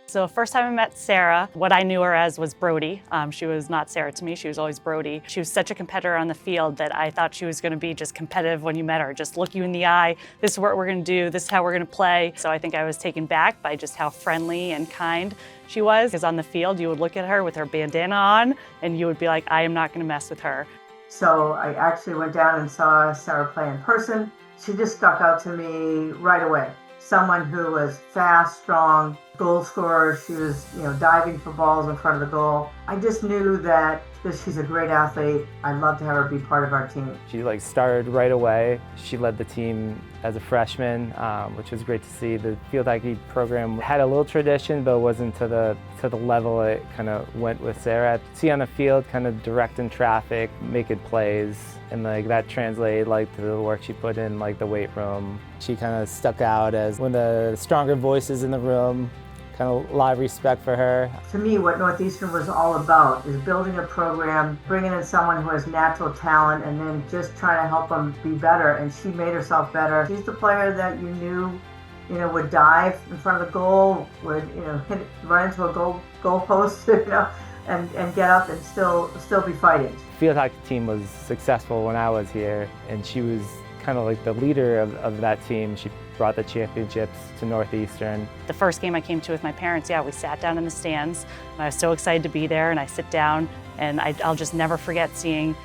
So first time I met Sarah, what I knew her as was Brody. She was not Sarah to me, she was always Brody. She was such a competitor on the field that I thought she was gonna be just competitive when you met her. Just look you in the eye, this is what we're gonna do, this is how we're gonna play. So I think I was taken back by just how friendly and kind she was. Because on the field, you would look at her with her bandana on and you would be like, I am not gonna mess with her. So I actually went down and saw Sarah play in person. She just stuck out to me right away. Someone who was fast, strong, goal scorer. She was, diving for balls in front of the goal. I just knew that she's a great athlete. I'd love to have her be part of our team. She started right away. She led the team as a freshman, which was great to see. The field hockey program had a little tradition, but wasn't to the level it kind of went with Sarah. See on the field, kind of directing traffic, making plays, and that translated to the work she put in the weight room. She kind of stuck out as one of the stronger voices in the room. Kind of a lot of respect for her. To me, what Northeastern was all about is building a program, bringing in someone who has natural talent, and then just trying to help them be better. And she made herself better. She's the player that you knew, would dive in front of the goal, would run into a goal post, and get up and still be fighting. The field hockey team was successful when I was here, and she was kind of the leader of that team. She brought the championships to Northeastern. The first game I came to with my parents, we sat down in the stands. And I was so excited to be there, and I sit down, and I'll just never forget seeing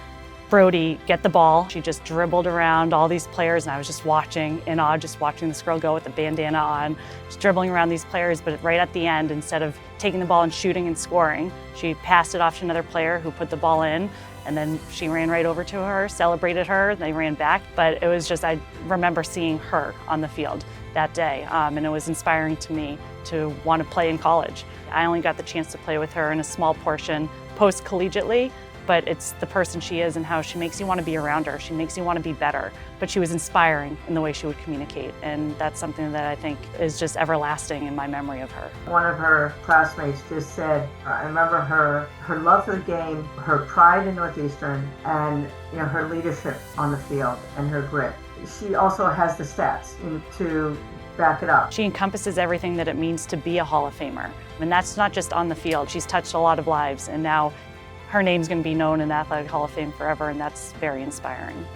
Brody get the ball. She just dribbled around all these players, and I was just watching in awe, just watching this girl go with the bandana on, just dribbling around these players. But right at the end, instead of taking the ball and shooting and scoring, she passed it off to another player who put the ball in. And then she ran right over to her, celebrated her, they ran back. But it was just, I remember seeing her on the field that day. And it was inspiring to me to want to play in college. I only got the chance to play with her in a small portion post-collegiately, but it's the person she is and how she makes you want to be around her. She makes you want to be better. But she was inspiring in the way she would communicate. And that's something that I think is just everlasting in my memory of her. One of her classmates just said, I remember her love for the game, her pride in Northeastern, and her leadership on the field and her grit. She also has the stats to back it up. She encompasses everything that it means to be a Hall of Famer. And that's not just on the field. She's touched a lot of lives, and now her name's going to be known in the Athletic Hall of Fame forever, and that's very inspiring.